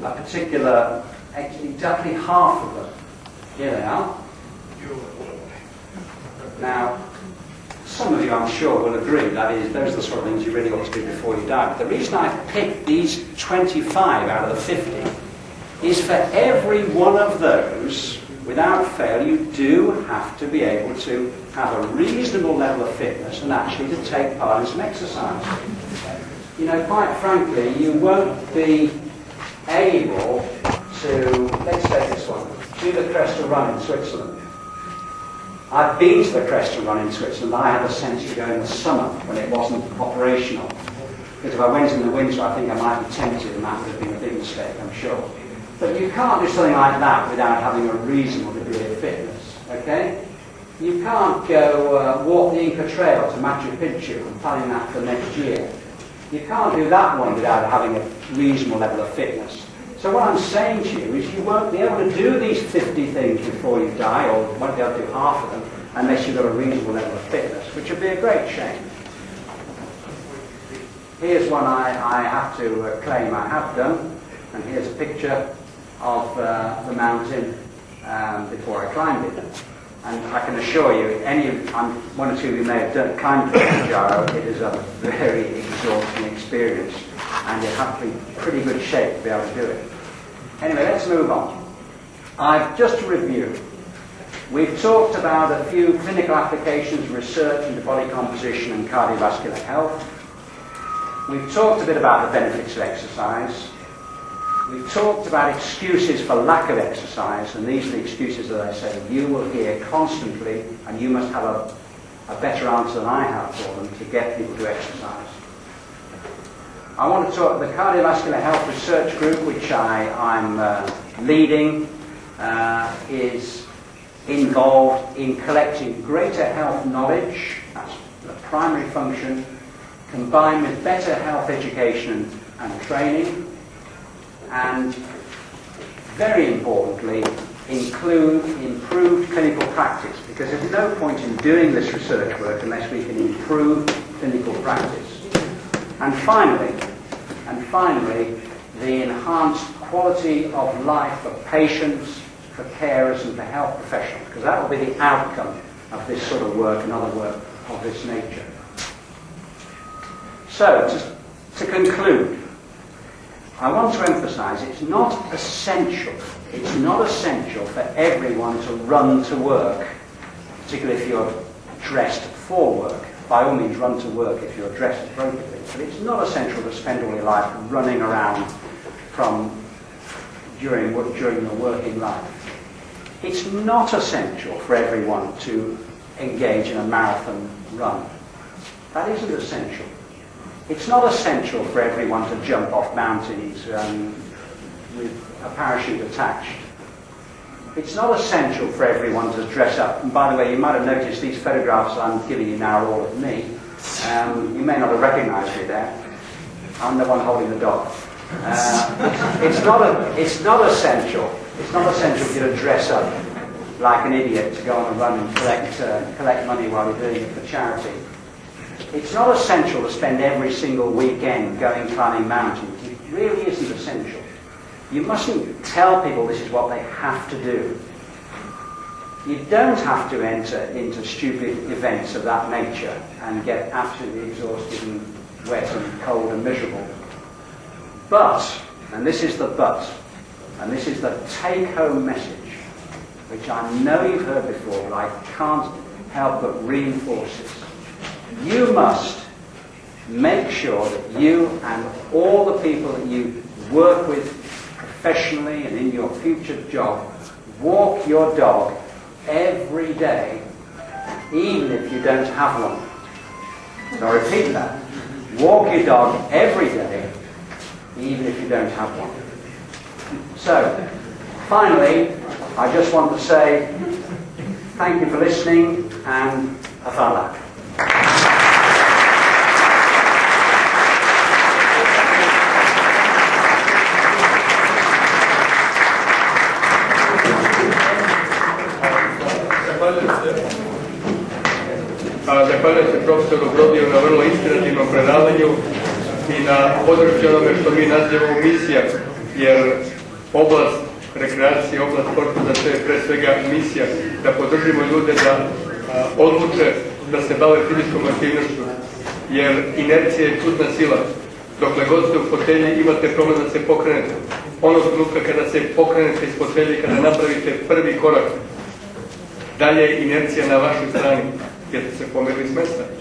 a particular, exactly half of them. Here they are. Now, some of you, I'm sure, will agree that is, those are the sort of things you really ought to do before you die. But the reason I picked these 25 out of the 50 is for every one of those, without fail, you do have to be able to have a reasonable level of fitness and actually to take part in some exercise. You know, quite frankly, you won't be able to, let's take this one, do the Cresta Run in Switzerland. I've been to the Cresta Run in Switzerland. I had a sense to go in the summer when it wasn't operational. Because if I went in the winter, I think I might be tempted, and that would have been a big mistake, I'm sure. But you can't do something like that without having a reasonable degree of fitness, okay? You can't go walk the Inca Trail to Machu Picchu and planning that for next year. You can't do that one without having a reasonable level of fitness. So what I'm saying to you is you won't be able to do these 50 things before you die, or you won't be able to do half of them unless you've got a reasonable level of fitness, which would be a great shame. Here's one I have to claim I have done, and here's a picture of the mountain before I climbed it. And I can assure you, one or two of you may have climbed Kilimanjaro, it is a very exhausting experience. And you have to be in pretty good shape to be able to do it. Anyway, let's move on. Just to review, we've talked about a few clinical applications, research into body composition and cardiovascular health. We've talked a bit about the benefits of exercise. We've talked about excuses for lack of exercise, and these are the excuses that I say you will hear constantly, and you must have a better answer than I have for them to get people to exercise. I want to talk the Cardiovascular Health Research Group, which I'm leading, is involved in collecting greater health knowledge, that's the primary function, combined with better health education and training, and very importantly, include improved clinical practice, because there's no point in doing this research work unless we can improve clinical practice. And finally, the enhanced quality of life for patients, for carers and for health professionals, because that will be the outcome of this sort of work and other work of this nature. So, to conclude, I want to emphasize it's not essential for everyone to run to work, particularly if you're dressed for work. By all means, run to work if you're dressed appropriately. But it's not essential to spend all your life running around during your working life. It's not essential for everyone to engage in a marathon run. That isn't essential. It's not essential for everyone to jump off mountains with a parachute attached. It's not essential for everyone to dress up. And by the way, you might have noticed these photographs that I'm giving you now are all of me. You may not have recognized me there. I'm the one holding the dog. It's not essential. It's not essential for you to dress up like an idiot to go on a run and collect money while you're doing it for charity. It's not essential to spend every single weekend going climbing mountains. It really isn't essential. You mustn't tell people this is what they have to do. You don't have to enter into stupid events of that nature and get absolutely exhausted and wet and cold and miserable. But, and this is the but, and this is the take-home message, which I know you've heard before, but I can't help but reinforce it. You must make sure that you and all the people that you work with professionally and in your future job walk your dog every day, even if you don't have one. So I repeat that. Walk your dog every day, even if you don't have one. So, finally, I just want to say thank you for listening and afalak. Zahvaljujem se profesoru Brodiju na vrlo inspirativnom predavanju i na podršci onome što mi nazivamo misija jer oblast rekreacije, oblast sporta, za to je pre svega misija da podržimo ljude da odluče da se bave fizičkom aktivnošću, jer inercija je čudna sila. Dokle god ste u fotelji imate problem da se pokrenete. Onog trenutka kada se pokrenete iz fotelje, kada napravite prvi korak, dalje je inercija na vašoj strani, jer ste se pomerili s mesta.